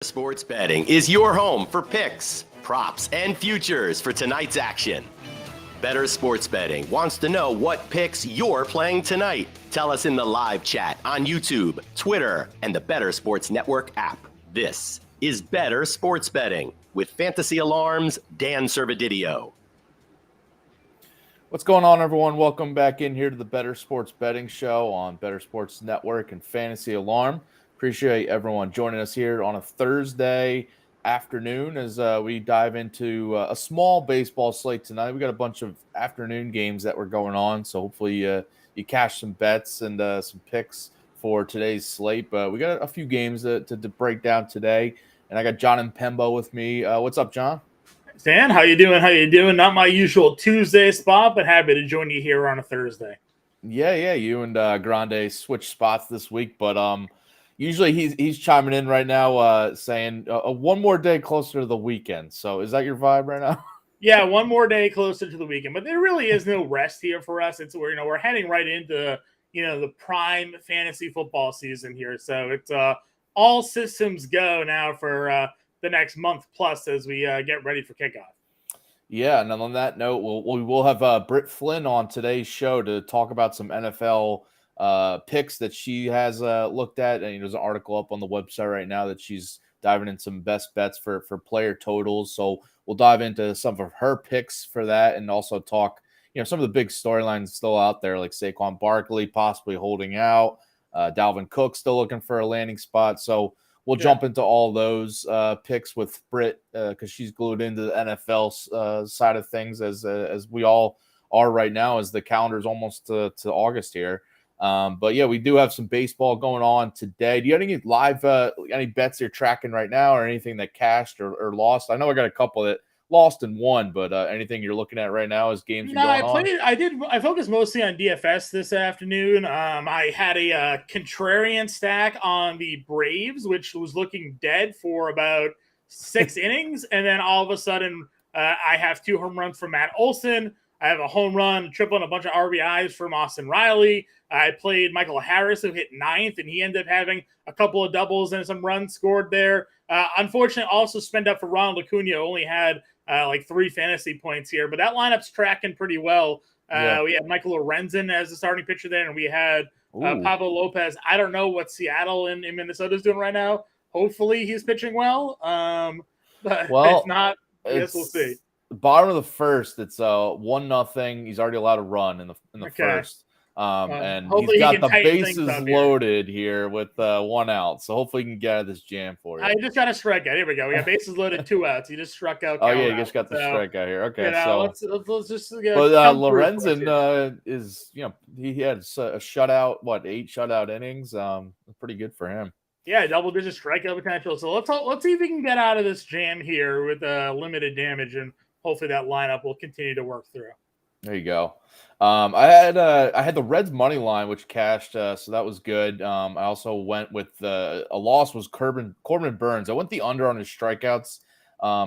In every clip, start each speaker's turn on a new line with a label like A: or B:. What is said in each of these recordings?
A: Sports Betting is your home for picks, props, and futures for tonight's action. Bettor Sports Betting wants to know what picks you're playing tonight. Tell us in the live chat on YouTube, Twitter, and the Bettor Sports Network app. This is Bettor Sports Betting with Fantasy Alarm's Dan Servodidio.
B: What's going on, everyone? Welcome back in here to the Bettor Sports Betting Show on Bettor Sports Network and Fantasy Alarm. Appreciate everyone joining us here on a Thursday afternoon as we dive into a small baseball slate tonight. We got a bunch of afternoon games that were going on, so hopefully you cash some bets and some picks for today's slate. But we got a few games to break down today, and I got Jon Impemba with me. What's up, John?
C: Dan, how you doing? How you doing? Not my usual Tuesday spot, but happy to join you here on a Thursday.
B: Yeah, you and Grande switched spots this week, but usually he's chiming in right now, saying one more day closer to the weekend. So is that your vibe right now?
C: Yeah, one more day closer to the weekend, but there really is no rest here for us. It's we're heading right into the prime fantasy football season here. So it's all systems go now for the next month plus as we get ready for kickoff.
B: Yeah, and on that note, we will have Britt Flinn on today's show to talk about some NFL picks that she has looked at. And there's an article up on the website right now that she's diving in some best bets for player totals. So we'll dive into some of her picks for that and also talk, some of the big storylines still out there, like Saquon Barkley possibly holding out, Dalvin Cook still looking for a landing spot. So we'll jump into all those picks with Britt because she's glued into the NFL side of things as we all are right now as the calendar's almost to August here. But yeah, we do have some baseball going on today. Do you have any live any bets you're tracking right now or anything that cashed or lost? I know I got a couple that lost and won, but anything you're looking at right now as games are going on?
C: I focused mostly on DFS this afternoon. I had a contrarian stack on the Braves, which was looking dead for about 6 innings. And then all of a sudden, I have 2 home runs from Matt Olson. I have a home run, a triple, and a bunch of RBIs from Austin Riley. I played Michael Harris, who hit 9th, and he ended up having a couple of doubles and some runs scored there. Unfortunately, also spent up for Ronald Acuna, only had like 3 fantasy points here, but that lineup's tracking pretty well. We had Michael Lorenzen as the starting pitcher there, and we had Pablo Lopez. I don't know what Seattle and Minnesota is doing right now. Hopefully he's pitching well. But if not, I guess we'll see.
B: Bottom of the first, it's 1-0. He's already allowed to run in the first. And he's got the bases loaded here with 1 out. So hopefully he can get out of this jam for you.
C: I just got a strikeout. Here we go. We got bases loaded, 2 outs. He just struck out.
B: Oh, yeah, he just got the strikeout here. Okay,
C: let's just get.
B: But Lorenzen is, he had a shutout, 8 shutout innings. Pretty good for him.
C: Yeah, double-digit strikeout potential. So let's see if we can get out of this jam here with limited damage, and hopefully that lineup will continue to work through.
B: There you go. I had the Reds money line, which cashed, so that was good. I also went with a loss was Corbin Burns. I went the under on his strikeouts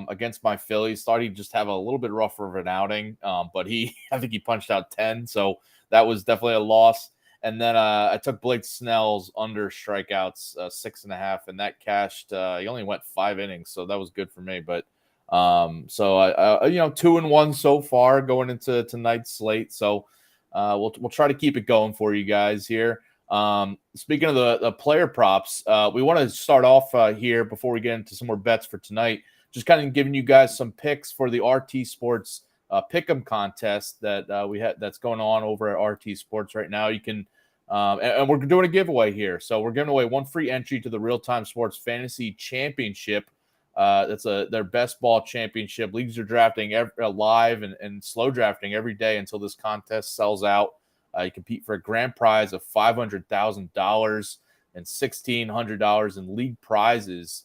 B: against my Phillies. Thought he'd just have a little bit rougher of an outing, but I think he punched out 10, so that was definitely a loss. And then I took Blake Snell's under strikeouts 6.5, and that cashed. He only went 5 innings, so that was good for me. But so I 2-1 so far going into tonight's slate. So we'll try to keep it going for you guys here. Speaking of the player props, we want to start off here before we get into some more bets for tonight. Just kind of giving you guys some picks for the RT Sports Pick'em contest that we had that's going on over at RT Sports right now. You can and we're doing a giveaway here. So we're giving away 1 free entry to the Real Time Sports Fantasy Championship. That's their best ball championship. Leagues are drafting live and slow drafting every day until this contest sells out. You compete for a grand prize of $500,000 and $1,600 in league prizes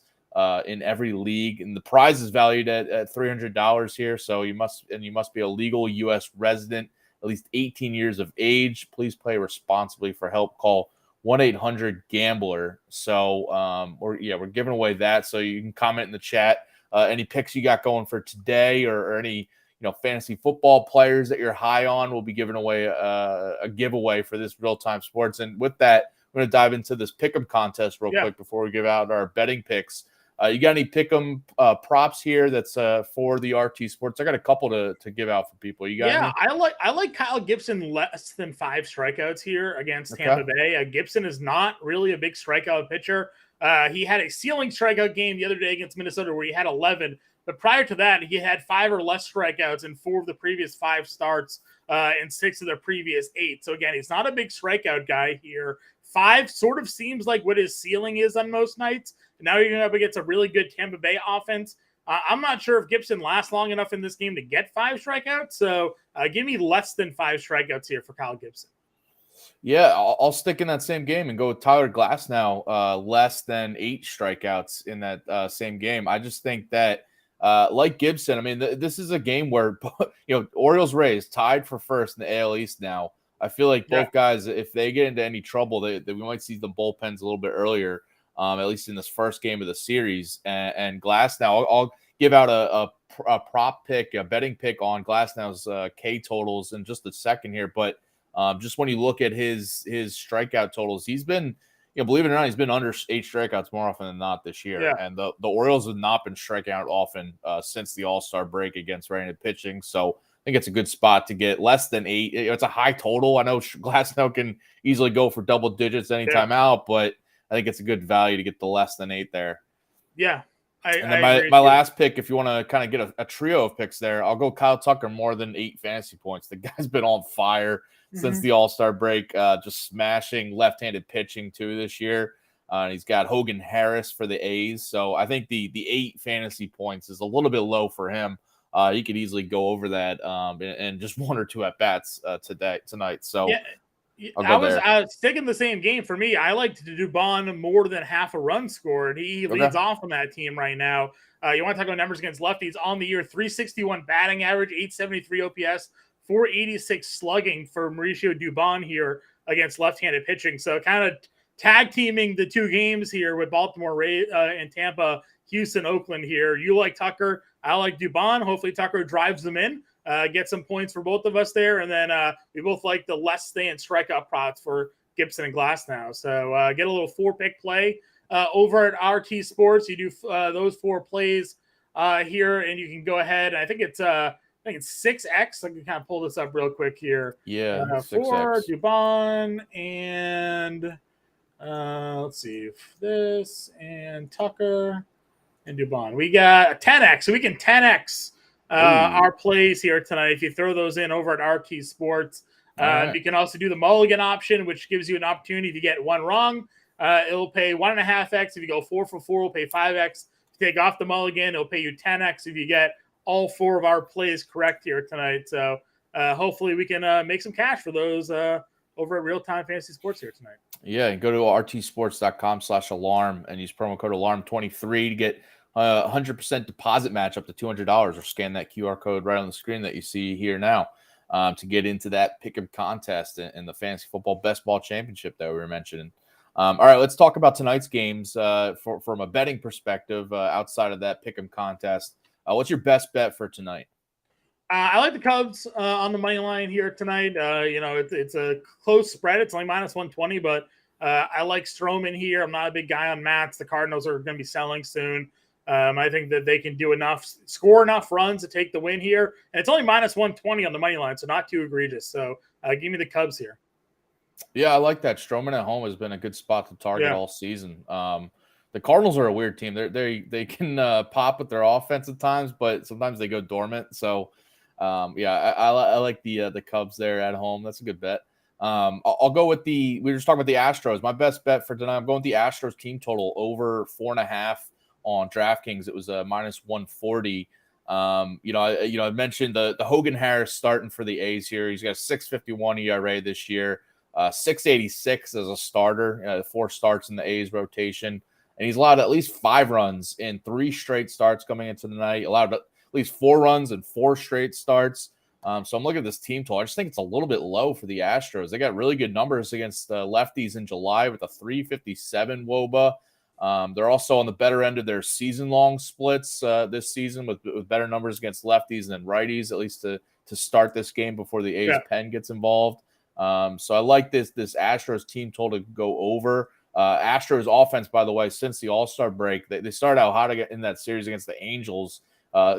B: in every league, and the prize is valued at $300 here. So you must be a legal U.S. resident, at least 18 years of age. Please play responsibly. For help, call 1-800-GAMBLER. So we're giving away that. So you can comment in the chat any picks you got going for today, or any fantasy football players that you're high on. We'll be giving away a giveaway for this Real Time Sports. And with that, we're going to dive into this pick'em contest real quick before we give out our betting picks. You got any pick'em props here that's for the RT Sports? I got a couple to give out for people. You got any?
C: I like Kyle Gibson less than 5 strikeouts here against
B: Okay.
C: Tampa Bay. Gibson is not really a big strikeout pitcher. He had a ceiling strikeout game the other day against Minnesota where he had 11. But prior to that, he had 5 or less strikeouts in 4 of the previous 5 starts and 6 of the previous 8. So again, he's not a big strikeout guy here. 5 sort of seems like what his ceiling is on most nights. Now you're going up against a really good Tampa Bay offense. I'm not sure if Gibson lasts long enough in this game to get 5 strikeouts. So give me less than 5 strikeouts here for Kyle Gibson.
B: Yeah, I'll stick in that same game and go with Tyler Glasnow, less than 8 strikeouts in that same game. I just think that, like Gibson, I mean, this is a game where, Orioles-Rays tied for first in the AL East now. I feel like both guys, if they get into any trouble, we might see the bullpens a little bit earlier, at least in this first game of the series. And Glasnow, I'll give out a prop pick, a betting pick on Glasnow's K totals in just a second here. But just when you look at his strikeout totals, he's been, believe it or not, he's been under 8 strikeouts more often than not this year.
C: Yeah.
B: And the Orioles have not been striking out often since the All-Star break against right-handed pitching. So I think it's a good spot to get less than 8. It's a high total. I know Glasnow can easily go for double digits anytime out, but I think it's a good value to get the less than 8 there.
C: Yeah.
B: And then my last pick, if you want to kind of get a trio of picks there, I'll go Kyle Tucker more than 8 fantasy points. The guy's been on fire since the All-Star break, just smashing left-handed pitching too this year. He's got Hogan Harris for the A's. So I think the 8 fantasy points is a little bit low for him. He could easily go over that and just 1 or 2 at-bats tonight. So
C: I was sticking the same game for me. I like to do Dubon more than half a run scored. He leads off on that team right now. You want to talk about numbers against lefties on the year: 361 batting average, 873 OPS, 486 slugging for Mauricio Dubon here against left-handed pitching. So kind of tag teaming the 2 games here with Baltimore and Tampa, Houston, Oakland here. You like Tucker. I like Dubon. Hopefully Tucker drives them in. Get some points for both of us there. And then we both like the less than strikeout props for Gibson and Glasnow. So get a little 4-pick play over at RT Sports. You do those 4 plays here, and you can go ahead. I think it's 6X. I can kind of pull this up real quick here.
B: Yeah,
C: 4 Dubon and let's see, this and Tucker and Dubon. We got a 10X, so we can 10X our plays here tonight. If you throw those in over at RT Sports, you can also do the mulligan option, which gives you an opportunity to get 1 wrong. It'll pay 1.5X. If you go 4 for 4, it'll pay 5X. If you take off the mulligan, it'll pay you 10X if you get all 4 of our plays correct here tonight. So hopefully we can make some cash for those over at Real Time Fantasy Sports here tonight.
B: Yeah, go to rtsports.com/alarm and use promo code alarm23 to get 100% deposit match up to $200, or scan that QR code right on the screen that you see here now to get into that pick'em contest in the Fantasy Football Best Ball Championship that we were mentioning. All right, let's talk about tonight's games from a betting perspective outside of that pick'em contest. What's your best bet for tonight?
C: I like the Cubs on the money line here tonight. It's a close spread. It's only -120, but I like Stroman here. I'm not a big guy on Mats. The Cardinals are going to be selling soon. I think that they can do score enough runs to take the win here. And it's only -120 on the money line, so not too egregious. So give me the Cubs here.
B: Yeah, I like that. Stroman at home has been a good spot to target all season. The Cardinals are a weird team. They can pop with their offense at times, but sometimes they go dormant. So, I like the Cubs there at home. That's a good bet. I'll go with we were just talking about the Astros. My best bet for tonight, I'm going with the Astros team total over 4.5 on DraftKings. It was -140. I mentioned the Hogan Harris starting for the A's here. He's got a 6.51 ERA this year, 6.86 as a starter. 4 starts in the A's rotation, and he's allowed at least 5 runs in 3 straight starts coming into the night. Allowed at least 4 runs in 4 straight starts. So I'm looking at this team total. I just think it's a little bit low for the Astros. They got really good numbers against lefties in July with a 3.57 WOBA. They're also on the better end of their season-long splits this season with better numbers against lefties than righties, at least to start this game before the A's pen gets involved. So I like this Astros team total to go over. Astros offense, by the way, since the All-Star break, they started out hot in that series against the Angels.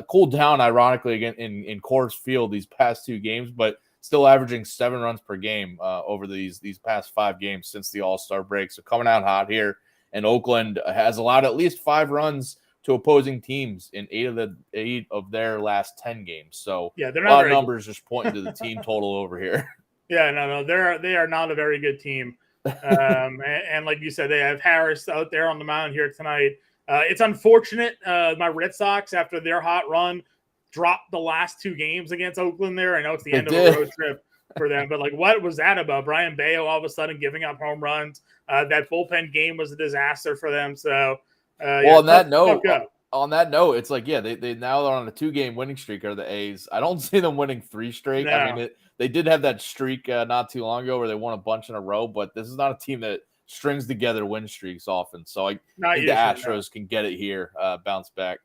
B: Cooled down, ironically, again in Coors Field these past 2 games, but still averaging 7 runs per game over these past 5 games since the All-Star break. So coming out hot here. And Oakland has allowed at least 5 runs to opposing teams in 8 of their last 10 games. So
C: yeah, they're
B: a
C: not
B: lot of
C: very
B: numbers just pointing to the team total over here.
C: Yeah, no, they are not a very good team. And like you said, they have Harris out there on the mound here tonight. It's unfortunate. My Red Sox, after their hot run, dropped the last 2 games against Oakland there. I know it's the end of a road trip for them, but like, what was that about? Brian Bayo all of a sudden giving up home runs. That bullpen game was a disaster for them. So,
B: on that note, it's like, yeah, they now are on a 2-game winning streak, are the A's. I don't see them winning 3 straight.
C: No.
B: I mean, they did have that streak not too long ago where they won a bunch in a row, but this is not a team that strings together win streaks often. So I think the Astros can get it here, bounce back.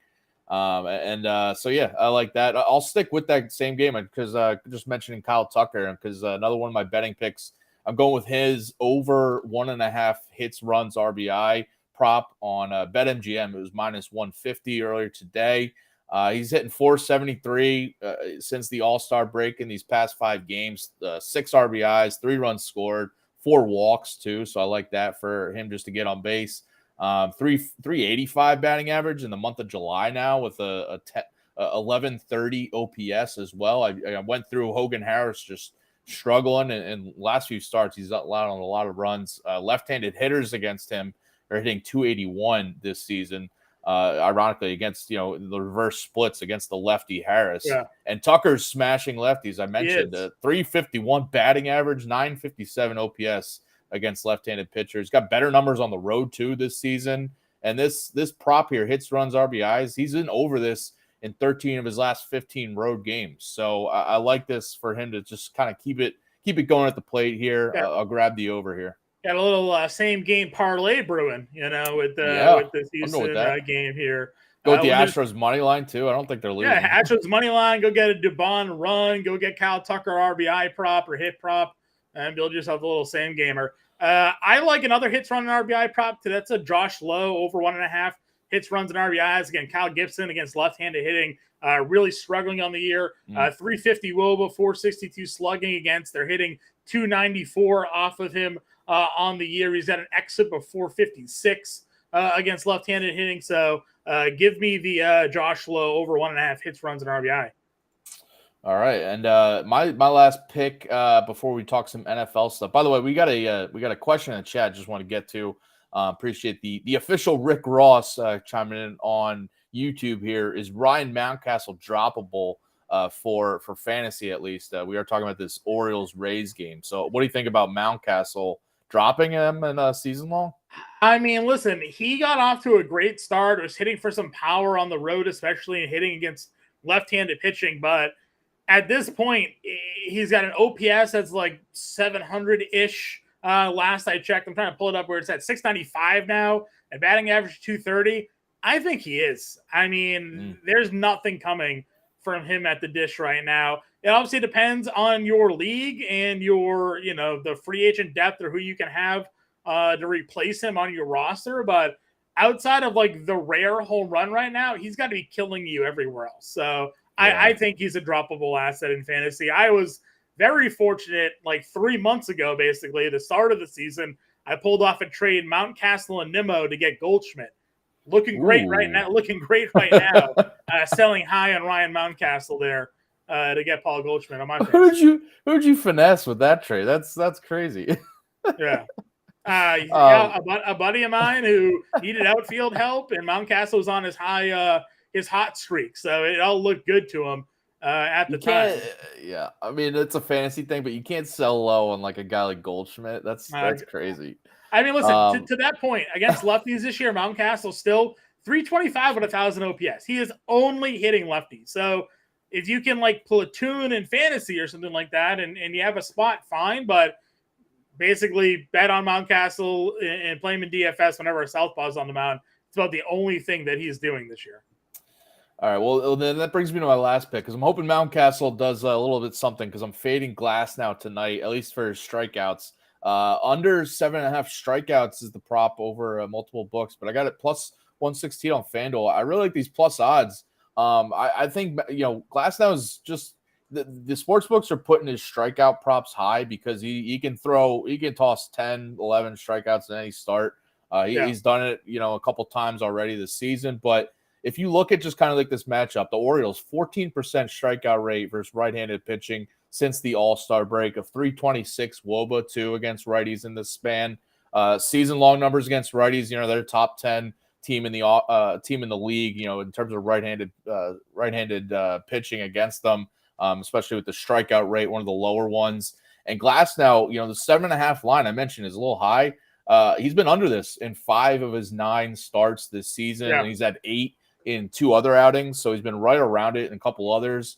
B: So yeah, I like that. I'll stick with that same game because just mentioning Kyle Tucker, because another one of my betting picks, I'm going with his over 1.5 hits, runs, RBI prop on BetMGM. It was -150 earlier today. He's hitting 473 since the All-Star break in these past 5 games. 6 RBIs, 3 runs scored, 4 walks too. So I like that for him just to get on base. 385 batting average in the month of July now with a 1130 OPS as well. I went through Hogan Harris just struggling in last few starts. He's allowed on a lot of runs. Left-handed hitters against him are hitting 281 this season. Ironically, against the reverse splits against the lefty Harris.
C: Yeah.
B: And Tucker's smashing lefties. I mentioned 351 batting average, 957 OPS against left-handed pitchers. Got better numbers on the road too this season. And this prop here, hits, runs, RBIs, he's in over this in 13 of his last 15 road games. So I like this for him to just kind of keep it going at the plate here.
C: Yeah.
B: I'll grab the over here.
C: Got a little same game parlay brewing, with this Houston game here.
B: Go with the Astros money line too. I don't think they're losing.
C: Yeah, Astros money line. Go get a Dubon run. Go get Kyle Tucker RBI prop or hit prop, and build yourself a little same gamer. I like another hits, run, and RBI prop. That's a Josh Lowe over 1.5 hits, runs, and RBIs. Again, Kyle Gibson against left-handed hitting, really struggling on the year. 350 WOBA, 462 slugging against. They're hitting 294 off of him on the year. He's got an exit of 456 against left-handed hitting. So give me the Josh Lowe over 1.5 hits, runs, and RBI.
B: All right, and my last pick before we talk some NFL stuff. By the way, we got a question in the chat. Just want to get to. Appreciate the official Rick Ross chiming in on YouTube here. Is Ryan Mountcastle droppable for fantasy at least? We are talking about this Orioles-Rays game. So what do you think about Mountcastle dropping him in a season long?
C: I mean, listen, he got off to a great start. Was hitting for some power on the road, especially and hitting against left-handed pitching, but at this point, he's got an OPS that's like 700-ish. Last I checked, I'm trying to pull it up where it's at 695 now, and batting average 230. I think he is. I mean, there's nothing coming from him at the dish right now. It obviously depends on your league and your, the free agent depth or who you can have to replace him on your roster. But outside of like the rare home run right now, he's got to be killing you everywhere else. So I think he's a droppable asset in fantasy. I was very fortunate, like 3 months ago, basically, the start of the season, I pulled off a trade Mountcastle and Nimmo to get Goldschmidt. Looking great right now. Selling high on Ryan Mountcastle there to get Paul Goldschmidt on my face.
B: Who'd you finesse with that trade? That's crazy.
C: Yeah. A buddy of mine who needed outfield help, and Mountcastle was on his hot streak, so it all looked good to him at the time.
B: Yeah, I mean, it's a fantasy thing, but you can't sell low on like a guy like Goldschmidt. That's crazy.
C: I mean, listen, to that point, against lefties this year, Mountcastle still 325 with 1,000 OPS. He is only hitting lefties. So if you can like platoon in fantasy or something like that, and you have a spot, fine. But basically, bet on Mountcastle and play him in DFS whenever a southpaw's on the mound. It's about the only thing that he's doing this year.
B: All right, well, then that brings me to my last pick because I'm hoping Mountcastle does a little bit something because I'm fading Glass now tonight, at least for his strikeouts. Under 7.5 strikeouts is the prop over multiple books, but I got it plus 116 on FanDuel. I really like these plus odds. I think, Glasnow is just the sports books are putting his strikeout props high because he can toss 10, 11 strikeouts in any start. He's done it, a couple times already this season. But if you look at just kind of like this matchup, the Orioles 14% strikeout rate versus right-handed pitching since the All-Star break, of 326 WOBA too against righties in this span. Season-long numbers against righties, they're top 10 team in the league, in terms of right-handed pitching against them, especially with the strikeout rate, one of the lower ones. And Glasnow, the 7.5 line I mentioned is a little high. He's been under this in 5 of his 9 starts this season, and he's had 8 in 2 other outings, so he's been right around it in a couple others.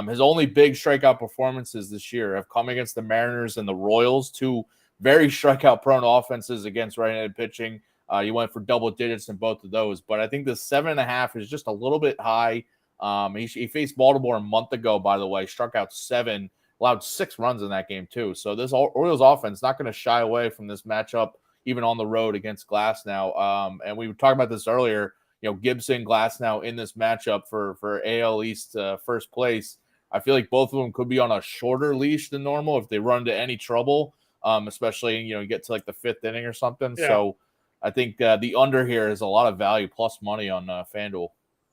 B: His only big strikeout performances this year have come against the Mariners and the Royals, 2 very strikeout-prone offenses against right-handed pitching. He went for double digits in both of those, but I think the 7.5 is just a little bit high. He faced Baltimore a month ago, by the way, struck out 7, allowed 6 runs in that game too. So this Orioles offense not going to shy away from this matchup, even on the road against Glasnow. And we were talking about this earlier. Gibson, Glasnow in this matchup for AL East first place. I feel like both of them could be on a shorter leash than normal if they run into any trouble, especially, you get to like the 5th inning or something. Yeah. So I think the under here is a lot of value plus money on FanDuel.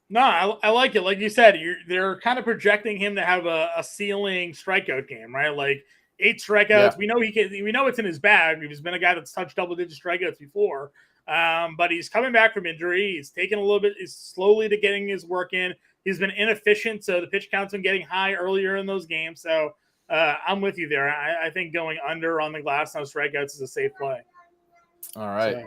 C: No, I like it. Like you said, they're kind of projecting him to have a ceiling strikeout game, right? Like 8 strikeouts. Yeah. We know it's in his bag. He's been a guy that's touched double-digit strikeouts before. But he's coming back from injury. He's taken a little bit slowly to getting his work in. He's been inefficient, so the pitch count's been getting high earlier in those games. So I'm with you there. I think going under on the Glasnow strikeouts is a safe play.
B: All right.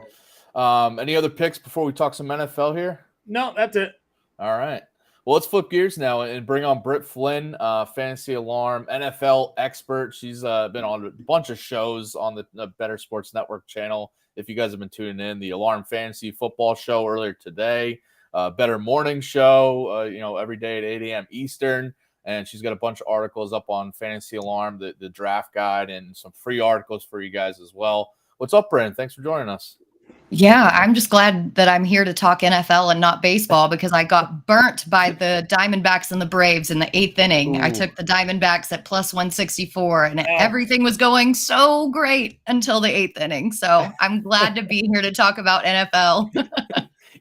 B: So. Any other picks before we talk some NFL here?
C: No, that's it.
B: All right. Well, let's flip gears now and bring on Britt Flinn, Fantasy Alarm, NFL expert. She's been on a bunch of shows on the Bettor Sports Network channel. If you guys have been tuning in, the Alarm Fantasy Football Show earlier today, Bettor Morning Show, every day at 8 a.m. Eastern. And she's got a bunch of articles up on Fantasy Alarm, the draft guide, and some free articles for you guys as well. What's up, Brandon? Thanks for joining us.
D: Yeah, I'm just glad that I'm here to talk NFL and not baseball because I got burnt by the Diamondbacks and the Braves in the 8th inning. Ooh. I took the Diamondbacks at plus 164 and everything was going so great until the 8th inning. So I'm glad to be here to talk about NFL.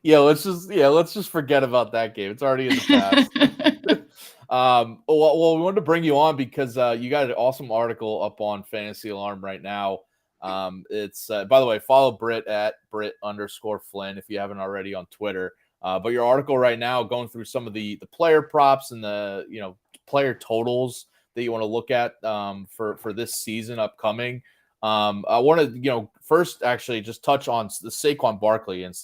B: let's just forget about that game. It's already in the past. Well, we wanted to bring you on because you got an awesome article up on Fantasy Alarm right now. It's by the way, follow Britt at Britt_Flinn if you haven't already on Twitter. But your article right now going through some of the player props and the player totals that you want to look at for this season upcoming. I want to first actually just touch on the Saquon Barkley and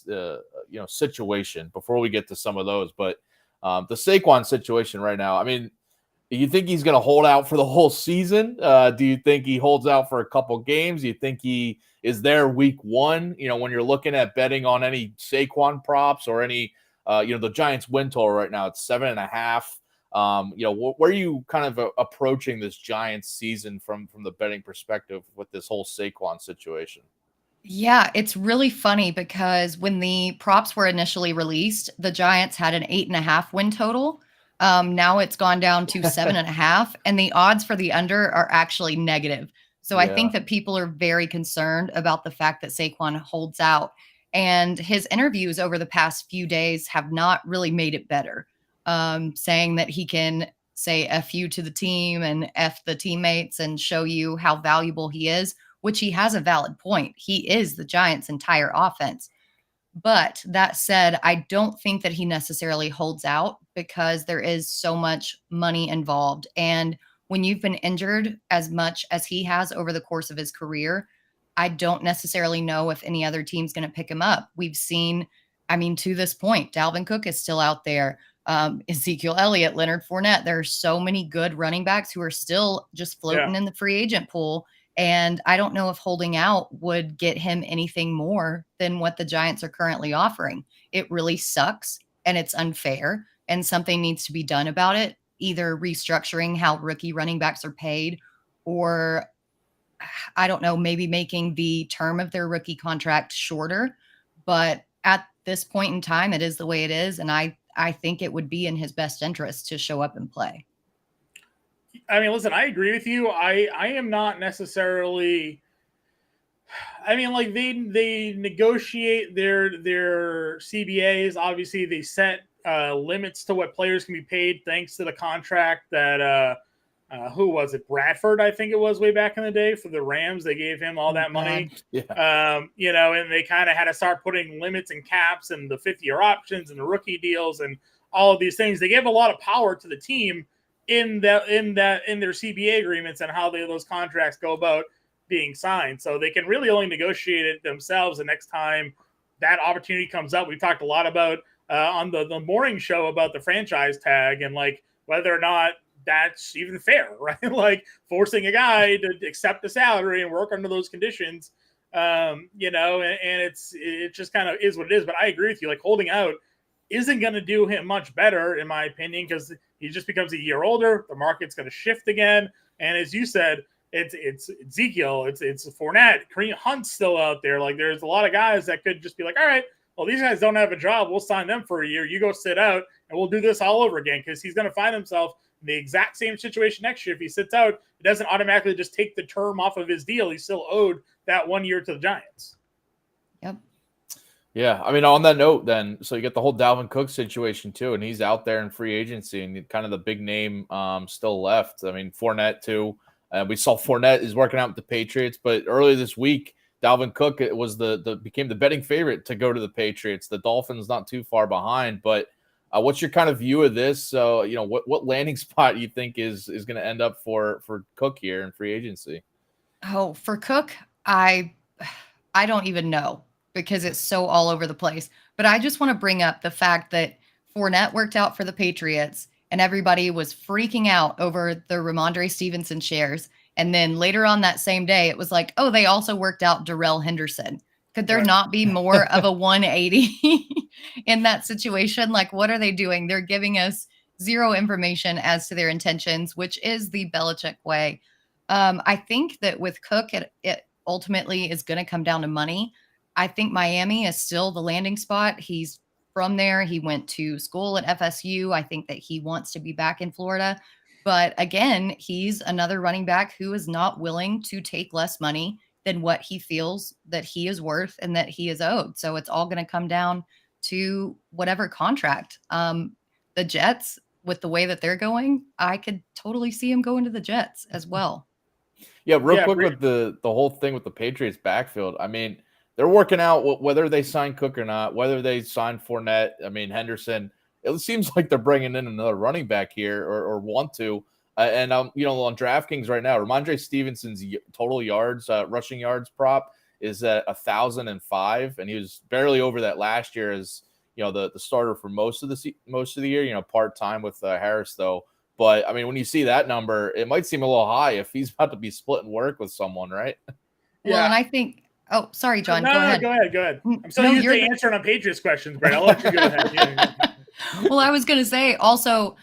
B: situation before we get to some of those. But the Saquon situation right now, I mean. Do you think he's going to hold out for the whole season? Do you think he holds out for a couple games? Do you think he is there week 1? When you're looking at betting on any Saquon props or any, the Giants win total right now, it's 7.5. Where are you kind of approaching this Giants season from the betting perspective with this whole Saquon situation?
D: Yeah, it's really funny because when the props were initially released, the Giants had an 8.5 win total. Now it's gone down to 7.5, and the odds for the under are actually negative. So I think that people are very concerned about the fact that Saquon holds out, and his interviews over the past few days have not really made it better. Saying that he can say F you to the team and F the teammates and show you how valuable he is, which he has a valid point. He is the Giants' entire offense. But that said, I don't think that he necessarily holds out because there is so much money involved. And when you've been injured as much as he has over the course of his career, I don't necessarily know if any other team's going to pick him up. We've seen, to this point, Dalvin Cook is still out there. Ezekiel Elliott, Leonard Fournette. There are so many good running backs who are still just floating in the free agent pool. And I don't know if holding out would get him anything more than what the Giants are currently offering. It really sucks and it's unfair and something needs to be done about it, either restructuring how rookie running backs are paid or I don't know, maybe making the term of their rookie contract shorter. But at this point in time, it is the way it is. And I think it would be in his best interest to show up and play.
C: I mean, listen, I agree with you. I am not necessarily. I mean, like they negotiate their CBAs. Obviously, they set limits to what players can be paid, thanks to the contract that who was it? Bradford, I think it was, way back in the day for the Rams. They gave him all that money.
B: Yeah.
C: You know, and they kind of had to start putting limits and caps and the 50-year options and the rookie deals and all of these things. They gave a lot of power to the team in their CBA agreements and how those contracts go about being signed. So they can really only negotiate it themselves the next time that opportunity comes up. We've talked a lot about on the morning show about the franchise tag and like whether or not that's even fair, right? Like forcing a guy to accept a salary and work under those conditions, you know, and it just kind of is what it is. But I agree with you. Like holding out isn't going to do him much better, in my opinion, because he just becomes a year older. The market's going to shift again. And as you said, it's Ezekiel, it's Fournette, Kareem Hunt's still out there. Like there's a lot of guys that could just be like, all right, well, these guys don't have a job. We'll sign them for a year. You go sit out and we'll do this all over again, because he's going to find himself in the exact same situation next year. If he sits out, it doesn't automatically just take the term off of his deal. He's still owed that 1 year to the Giants.
D: Yep.
B: Yeah, I mean, on that note, then, so you get the whole Dalvin Cook situation too, and he's out there in free agency, and kind of the big name still left. I mean, Fournette too. We saw Fournette is working out with the Patriots, but earlier this week, Dalvin Cook was became the betting favorite to go to the Patriots. The Dolphins not too far behind, but what's your kind of view of this? So, you know, what landing spot you think is going to end up for Cook here in free agency?
D: Oh, for Cook, I don't even know, because it's so all over the place. But I just want to bring up the fact that Fournette worked out for the Patriots and everybody was freaking out over the Ramondre Stevenson shares. And then later on that same day, it was like, oh, they also worked out Darrell Henderson. Could there not be more of a 180 in that situation? Like, what are they doing? They're giving us zero information as to their intentions, which is the Belichick way. I think that with Cook, it ultimately is going to come down to money. I think Miami is still the landing spot. He's from there. He went to school at FSU. I think that he wants to be back in Florida. But again, he's another running back who is not willing to take less money than what he feels that he is worth and that he is owed. So it's all going to come down to whatever contract. The Jets, with the way that they're going, I could totally see him going to the Jets as well.
B: Yeah, real quick with the whole thing with the Patriots backfield. I mean, they're working out whether they sign Cook or not, whether they sign Fournette. I mean, Henderson. It seems like they're bringing in another running back here, or want to. And you know, on DraftKings right now, Ramondre Stevenson's total yards, rushing yards prop is at 1,005, and he was barely over that last year as, you know, the starter for most of the year. You know, part time with Harris though. But I mean, when you see that number, it might seem a little high if he's about to be splitting work with someone, right?
D: Yeah. Well, and I think. Oh, sorry, John.
C: No, go ahead. I'm so used to answering on Patriots questions, Brett. I'll let you go ahead. Yeah.
D: Well, I was going to say also,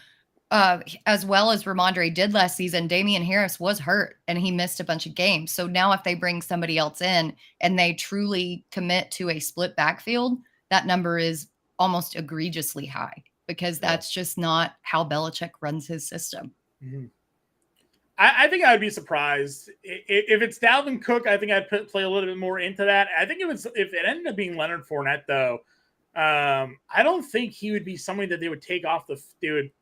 D: as well as Ramondre did last season, Damian Harris was hurt and he missed a bunch of games. So now if they bring somebody else in and they truly commit to a split backfield, that number is almost egregiously high, because that's just not how Belichick runs his system.
C: Mm-hmm. I think I would be surprised if it's Dalvin Cook. I think I'd play a little bit more into that. I think if it ended up being Leonard Fournette, though, I don't think he would be somebody that they would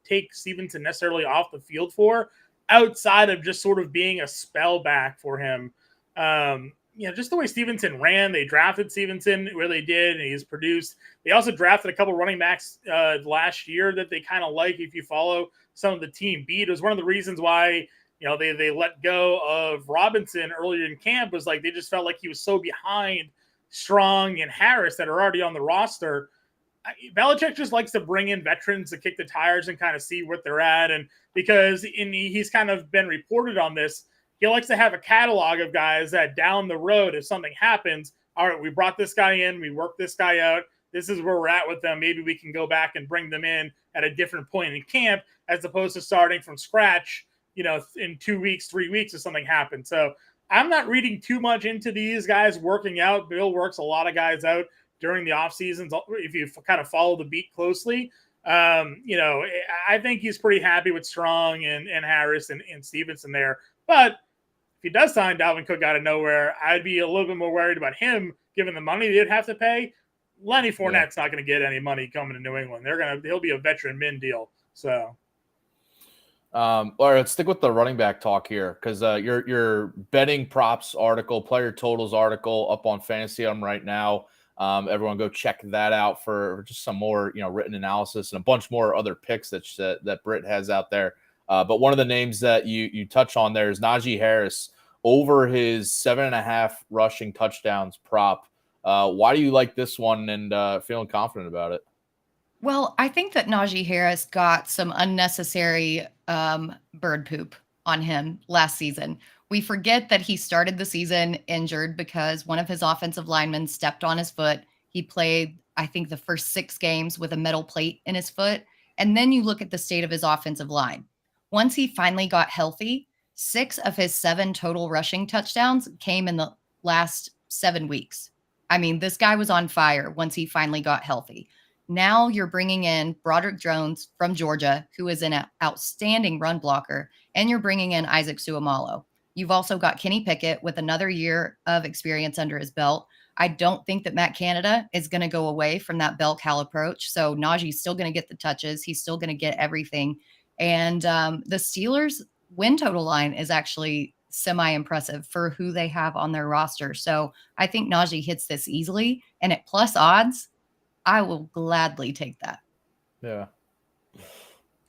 C: take Stevenson necessarily off the field for, outside of just sort of being a spell back for him. You know, just the way Stevenson ran. They drafted Stevenson where they did, and he's produced. They also drafted a couple running backs last year that they kind of like. If you follow some of the team beat, it was one of the reasons why, you know, they let go of Robinson earlier in camp, was like they just felt like he was so behind Strong and Harris that are already on the roster. Belichick just likes to bring in veterans to kick the tires and kind of see what they're at. And because he's kind of been reported on this, he likes to have a catalog of guys that down the road, if something happens, all right, we brought this guy in, we worked this guy out, this is where we're at with them. Maybe we can go back and bring them in at a different point in camp, as opposed to starting from scratch, you know, in 2 weeks, 3 weeks if something happens. So I'm not reading too much into these guys working out. Bill works a lot of guys out during the off seasons. If you kind of follow the beat closely, I think he's pretty happy with Strong and Harris and Stevenson there. But if he does sign Dalvin Cook out of nowhere, I'd be a little bit more worried about him given the money they'd have to pay. Lenny Fournette's not going to get any money coming to New England. He'll be a veteran min deal. So,
B: all right, let's stick with the running back talk here because your betting props article, player totals article, up on Fantasy right now. Everyone go check that out for just some more, written analysis and a bunch more other picks that Britt has out there. But one of the names that you touch on there is Najee Harris over his 7.5 rushing touchdowns prop. Why do you like this one and feeling confident about it?
D: Well, I think that Najee Harris got some unnecessary bird poop on him last season. We forget that he started the season injured because one of his offensive linemen stepped on his foot. He played, I think, the first 6 games with a metal plate in his foot. And then you look at the state of his offensive line. Once he finally got healthy, 6 of his 7 total rushing touchdowns came in the last 7 weeks. I mean, this guy was on fire once he finally got healthy. Now you're bringing in Broderick Jones from Georgia, who is an outstanding run blocker, and you're bringing in Isaac Seumalo. You've also got Kenny Pickett with another year of experience under his belt. I don't think that Matt Canada is going to go away from that bell cow approach. So Najee's still going to get the touches. He's still going to get everything. And the Steelers' win total line is actually semi-impressive for who they have on their roster. So I think Najee hits this easily. And at plus odds, I will gladly take that.
B: Yeah.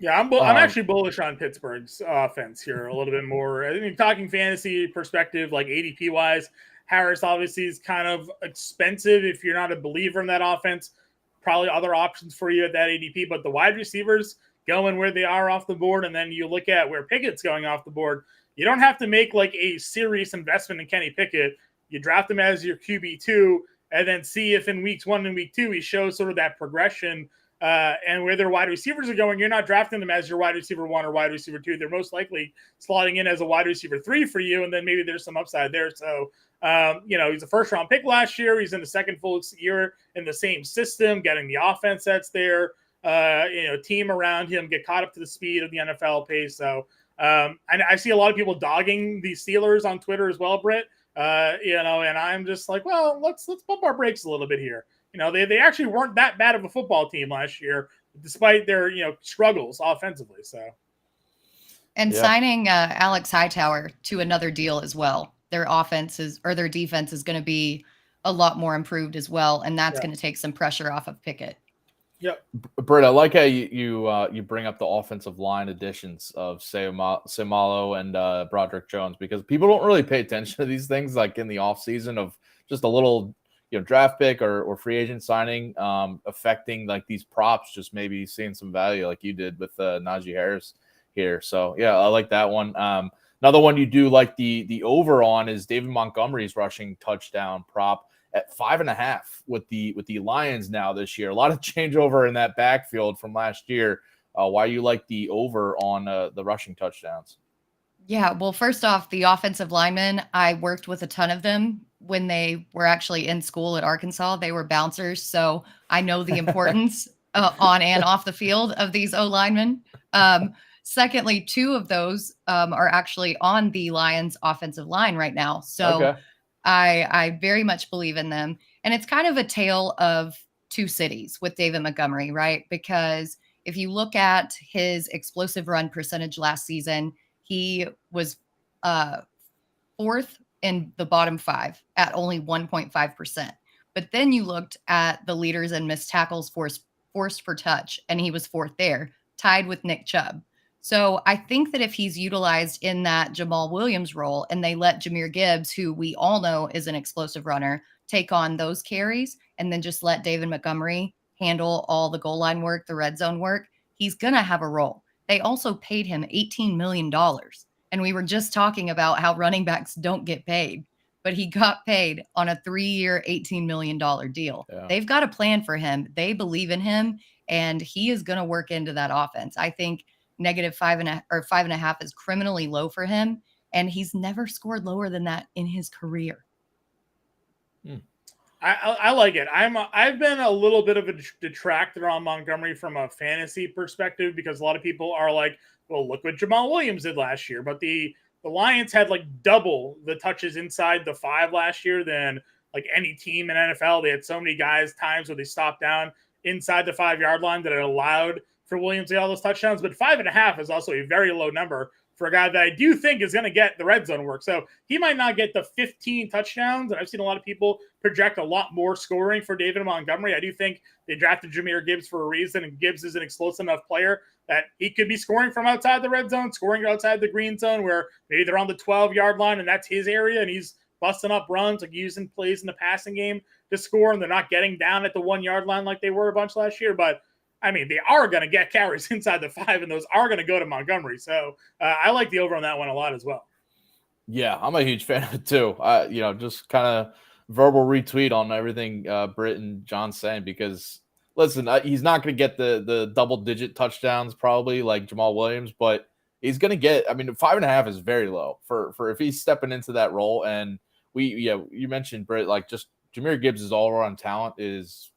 C: Yeah, I'm actually bullish on Pittsburgh's offense here a little bit more. I mean, talking fantasy perspective, like ADP wise, Harris obviously is kind of expensive if you're not a believer in that offense. Probably other options for you at that ADP, but the wide receivers going where they are off the board, and then you look at where Pickett's going off the board. You don't have to make like a serious investment in Kenny Pickett. You draft him as your QB2, and then see if in weeks 1 and week 2 he shows sort of that progression. And where their wide receivers are going, you're not drafting them as your wide receiver 1 or wide receiver 2. They're most likely slotting in as a wide receiver 3 for you, and then maybe there's some upside there. So, he's a first-round pick last year. He's in the second full year in the same system, getting the offense that's there, team around him, get caught up to the speed of the NFL pace. So, and I see a lot of people dogging the Steelers on Twitter as well, Britt. And I'm just like, well, let's pump our brakes a little bit here. They actually weren't that bad of a football team last year, despite their struggles offensively. So,
D: and signing Alex Hightower to another deal as well. Their defense is going to be a lot more improved as well, and that's going to take some pressure off of Pickett.
C: Yep.
B: Britt, I like how you bring up the offensive line additions of Seumalo and Broderick Jones, because people don't really pay attention to these things like in the offseason of just a little draft pick or free agent signing affecting like these props, just maybe seeing some value like you did with Najee Harris here. So yeah, I like that one. Another one you do like the over on is David Montgomery's rushing touchdown prop at 5.5 with the Lions now this year. A lot of changeover in that backfield from last year. Why you like the over on the rushing touchdowns?
D: Yeah, well, first off, the offensive linemen, I worked with a ton of them when they were actually in school at Arkansas. They were bouncers, so I know the importance on and off the field of these O-linemen. Secondly, 2 of those are actually on the Lions offensive line right now. So okay. I very much believe in them. And it's kind of a tale of 2 cities with David Montgomery, right? Because if you look at his explosive run percentage last season, he was 4th in the bottom 5 at only 1.5%. But then you looked at the leaders in missed tackles forced per touch, and he was 4th there, tied with Nick Chubb. So I think that if he's utilized in that Jamal Williams role and they let Jahmyr Gibbs, who we all know is an explosive runner, take on those carries and then just let David Montgomery handle all the goal line work, the red zone work, he's going to have a role. They also paid him $18 million. And we were just talking about how running backs don't get paid, but he got paid on a 3-year, $18 million deal. Yeah. They've got a plan for him. They believe in him, and he is going to work into that offense. I think -5.5 is criminally low for him. and he's never scored lower than that in his career.
C: I like it. I've been a little bit of a detractor on Montgomery from a fantasy perspective because a lot of people are like, well, look what Jamal Williams did last year. But the Lions had like double the touches inside the 5 last year than like any team in NFL. They had so many times where they stopped down inside the 5-yard line that it allowed for Williams to get all those touchdowns. But 5.5 is also a very low number for a guy that I do think is going to get the red zone work. So he might not get the 15 touchdowns. And I've seen a lot of people project a lot more scoring for David Montgomery. I do think they drafted Jahmyr Gibbs for a reason, and Gibbs is an explosive enough player that he could be scoring from outside the red zone, scoring outside the green zone, where maybe they're on the 12-yard line and that's his area, and he's busting up runs, like using plays in the passing game to score, and they're not getting down at the 1-yard line like they were a bunch last year. But I mean, they are going to get carries inside the 5, and those are going to go to Montgomery. So I like the over on that one a lot as well.
B: Yeah, I'm a huge fan of it too. Just kind of verbal retweet on everything Britt and Jon saying, because listen, he's not going to get the double-digit touchdowns probably like Jamal Williams, but he's going to get. I mean, 5.5 is very low for if he's stepping into that role. And you mentioned Britt, like just Jahmyr Gibbs' all-around talent is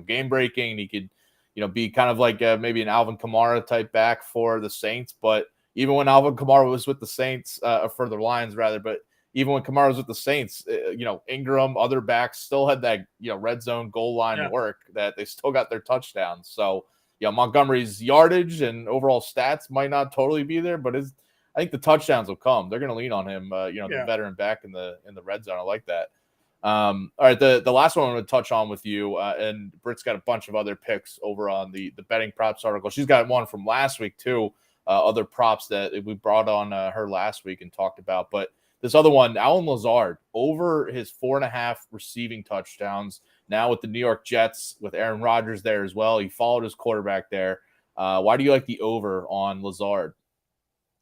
B: game breaking. He could be kind of like maybe an Alvin Kamara type back for the Saints. But even when Alvin Kamara was with the Saints, for the Lions rather, but even when Kamara was with the Saints, Ingram, other backs still had that, red zone goal line work that they still got their touchdowns. So, Montgomery's yardage and overall stats might not totally be there, but I think the touchdowns will come. They're going to lean on him, the veteran back in the red zone. I like that. All right, the last one I'm going to touch on with you, and Britt's got a bunch of other picks over on the betting props article. She's got one from last week too, other props that we brought on her last week and talked about. But this other one, Allen Lazard, over his 4.5 receiving touchdowns, now with the New York Jets, with Aaron Rodgers there as well. He followed his quarterback there. Why do you like the over on Lazard?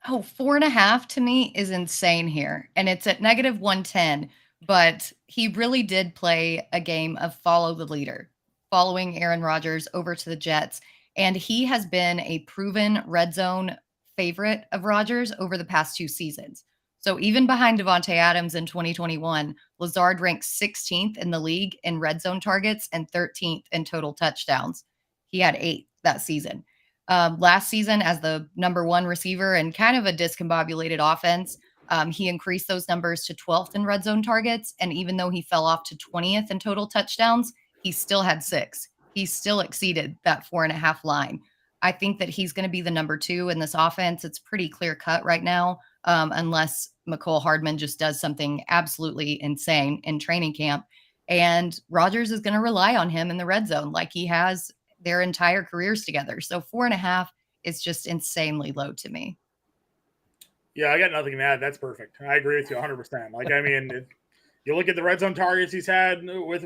D: Oh, 4.5 to me is insane here. And it's at -110. But he really did play a game of follow the leader, following Aaron Rodgers over to the Jets. And he has been a proven red zone favorite of Rodgers over the past 2 seasons. So even behind Devontae Adams in 2021, Lazard ranks 16th in the league in red zone targets and 13th in total touchdowns. He had 8 that season. Last season, as the number 1 receiver and kind of a discombobulated offense, he increased those numbers to 12th in red zone targets. And even though he fell off to 20th in total touchdowns, he still had 6. He still exceeded that 4.5 line. I think that he's going to be the number 2 in this offense. It's pretty clear cut right now, unless McCole Hardman just does something absolutely insane in training camp. And Rodgers is going to rely on him in the red zone like he has their entire careers together. So 4.5 is just insanely low to me.
C: Yeah, I got nothing to add. That's perfect. I agree with you 100%. Like, I mean, you look at the red zone targets he's had with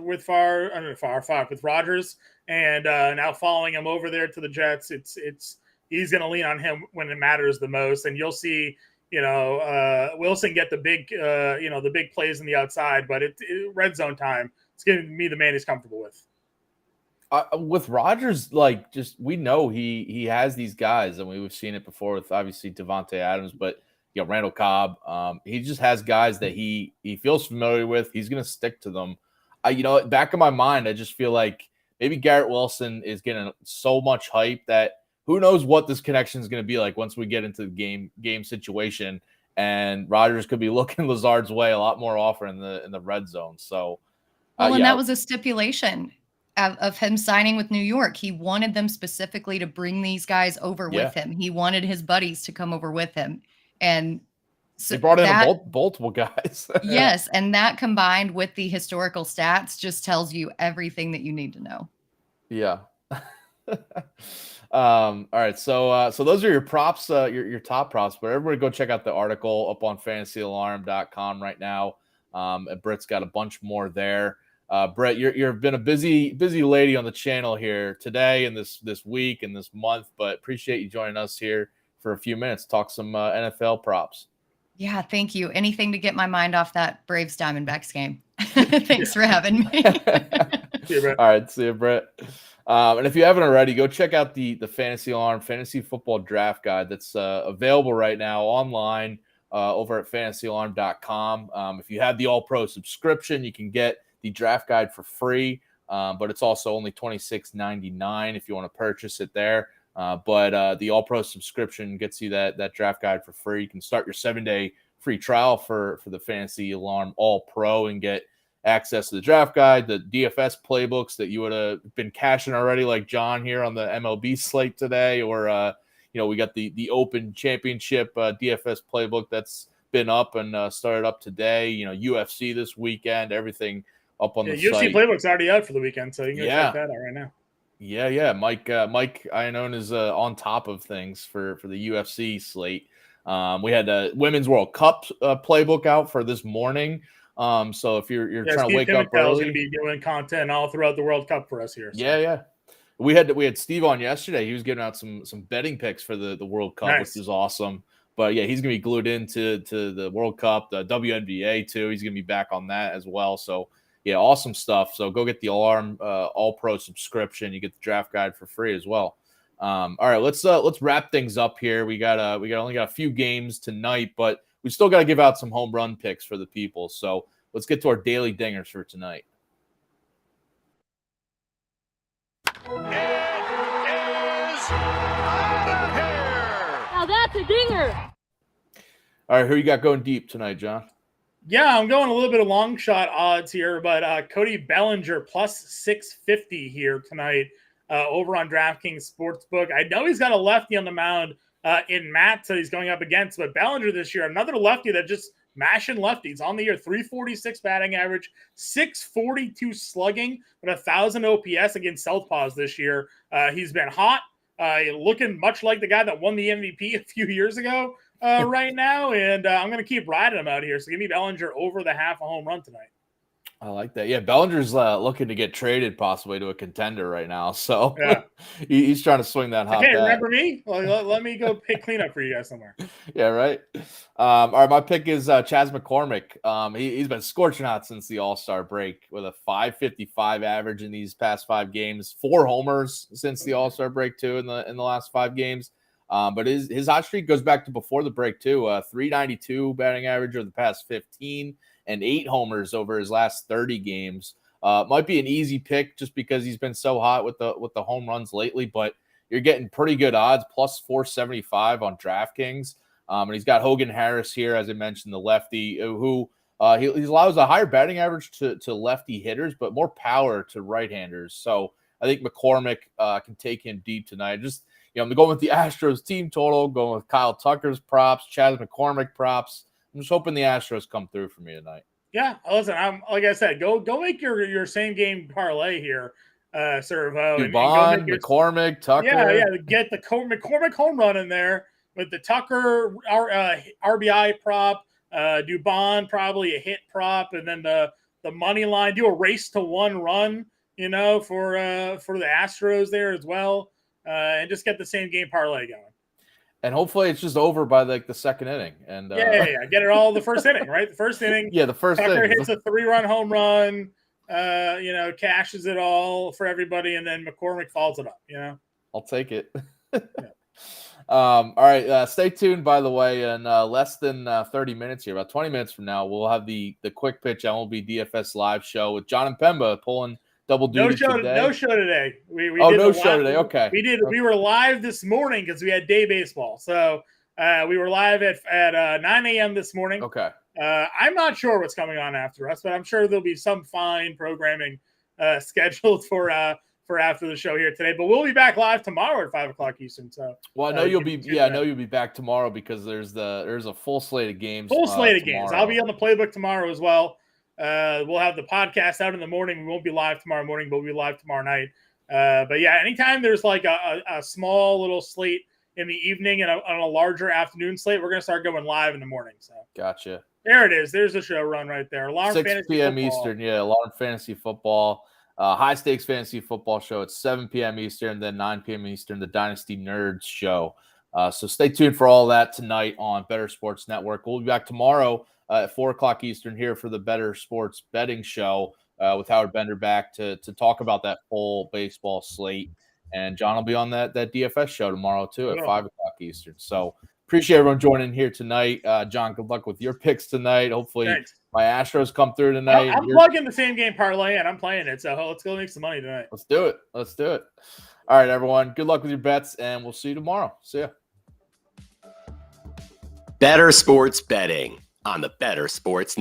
C: Rodgers, and now following him over there to the Jets, he's going to lean on him when it matters the most, and you'll see, Wilson get the big plays in the outside, but red zone time, it's going to be the man he's comfortable with.
B: With Rodgers, like, just we know he has these guys, and we've seen it before with obviously Devontae Adams, but Randall Cobb. He just has guys that he feels familiar with. He's going to stick to them. Back in my mind, I just feel like maybe Garrett Wilson is getting so much hype that who knows what this connection is going to be like once we get into the game situation, and Rodgers could be looking Lazard's way a lot more often in the red zone. So,
D: and that was a stipulation of him signing with New York. He wanted them specifically to bring these guys over with him. He wanted his buddies to come over with him. And so
B: they brought in multiple guys.
D: Yes. And that combined with the historical stats just tells you everything that you need to know.
B: Yeah. All right. So those are your props, your top props, but everybody go check out the article up on fantasyalarm.com right now. And Britt's got a bunch more there. Britt, you've been a busy lady on the channel here today and this week and this month, but appreciate you joining us here for a few minutes, talk some NFL props.
D: Yeah, thank you. Anything to get my mind off that Braves Diamondbacks game. Thanks for having me.
C: See you, Britt.
B: All right, see you, Britt. And if you haven't already, go check out the Fantasy Alarm Fantasy Football Draft Guide that's available right now online over at fantasyalarm.com. If you have the All-Pro subscription, you can get the draft guide for free, but it's also only $26.99 if you want to purchase it there. But the All-Pro subscription gets you that draft guide for free. You can start your 7-day free trial for the Fantasy Alarm All-Pro and get access to the draft guide, the DFS playbooks that you would have been cashing already, like John here on the MLB slate today, or we got the Open Championship DFS playbook that's been up and started up today. UFC this weekend, everything up on the
C: UFC
B: site.
C: playbook's already out for the weekend, so you can go check that out right now.
B: Yeah. Mike Iannone is on top of things for the UFC slate. We had a Women's World Cup playbook out for this morning. So if you're trying
C: Steve
B: to wake up early,
C: going to be doing content all throughout the World Cup for us here. So.
B: Yeah. We had Steve on yesterday. He was giving out some betting picks for the World Cup,
C: nice.
B: Which is awesome. But yeah, he's gonna be glued into the World Cup, the WNBA too. He's gonna be back on that as well. So yeah, awesome stuff. So go get the Alarm All-Pro subscription. You get the draft guide for free as well. All right, let's wrap things up here. We only got a few games tonight, but we still got to give out some home run picks for the people. So let's get to our daily dingers for tonight.
E: It is out of here.
F: Now that's a dinger.
B: All right, who you got going deep tonight, John?
C: Yeah, I'm going a little bit of long shot odds here, but Cody Bellinger plus 650 here tonight over on DraftKings Sportsbook. I know he's got a lefty on the mound in Matt that he's going up against, but Bellinger this year, another lefty that just mashing lefties on the year, 346 batting average, 642 slugging, but 1,000 OPS against southpaws this year. He's been hot, looking much like the guy that won the MVP a few years ago right now, and I'm going to keep riding him out here. So give me Bellinger over the half a home run tonight.
B: I like that. Yeah, Bellinger's looking to get traded possibly to a contender right now. So
C: yeah.
B: he's trying to swing that hot bat.
C: Remember me? Well, let me go pick cleanup for you guys somewhere.
B: Yeah, right. All right, my pick is Chas McCormick. He's been scorching hot since the All-Star break with a 5.55 average in these past 5 games, 4 homers since the All-Star break too in the last 5 games. But his hot streak goes back to before the break too. 392 batting average over the past 15 and 8 homers over his last 30 games. Might be an easy pick just because he's been so hot with the home runs lately, but you're getting pretty good odds, plus 475 on DraftKings. And he's got Hogan Harris here, as I mentioned, the lefty, who he allows a higher batting average to lefty hitters, but more power to right-handers. So I think McCormick can take him deep tonight. I'm going with the Astros team total, going with Kyle Tucker's props, Chas McCormick props. I'm just hoping the Astros come through for me tonight.
C: Yeah, listen, I'm like I said, go make your same game parlay here, Servo.
B: Dubon, McCormick, Tucker.
C: Yeah, get the McCormick home run in there with the Tucker RBI prop, Dubon probably a hit prop, and then the money line. Do a race to 1 run, for the Astros there as well, and just get the same game parlay going.
B: And hopefully it's just over by the second inning. And
C: yeah. Get it all the first inning, right? The first inning.
B: Yeah, the first
C: Tucker
B: inning.
C: hits a 3-run home run, cashes it all for everybody, and then McCormick follows it up,
B: I'll take it.
C: Yeah.
B: All right. Stay tuned, by the way, in less than 30 minutes here, about 20 minutes from now, we'll have the Quick Pitch MLB DFS live show with Jon Impemba pulling double duty today.
C: No show today. We
B: no show today. Okay.
C: We were live this morning because we had day baseball. So we were live at 9 a.m. this morning.
B: Okay.
C: I'm not sure what's coming on after us, but I'm sure there'll be some fine programming scheduled for after the show here today. But we'll be back live tomorrow at 5:00 Eastern. So
B: I know you'll be. Yeah, I know you'll be back tomorrow because there's a full slate of games.
C: Full slate of games. I'll be on the playbook tomorrow as well. We'll have the podcast out in the morning. We won't be live tomorrow morning, but we'll be live tomorrow night. But yeah, anytime there's like a small little slate in the evening and on a larger afternoon slate, we're going to start going live in the morning. So
B: gotcha.
C: There it is. There's the show run right there. Alarm
B: 6
C: Fantasy
B: p.m.
C: Football.
B: Eastern. Yeah, Alarm Fantasy Football. High Stakes Fantasy Football show at 7 p.m. Eastern, then 9 p.m. Eastern, the Dynasty Nerds show. So stay tuned for all that tonight on Bettor Sports Network. We'll be back tomorrow at 4:00 Eastern here for the Bettor Sports Betting show with Howard Bender back to talk about that full baseball slate. And John will be on that DFS show tomorrow too at 5:00 Eastern. So appreciate everyone joining here tonight. John, good luck with your picks tonight. Hopefully
C: Thanks.
B: my Astros come through tonight.
C: I'm plugging the same game parlay, and I'm playing it. So let's go make some money tonight.
B: Let's do it. All right, everyone. Good luck with your bets, and we'll see you tomorrow. See ya.
A: Bettor Sports Betting on the Bettor Sports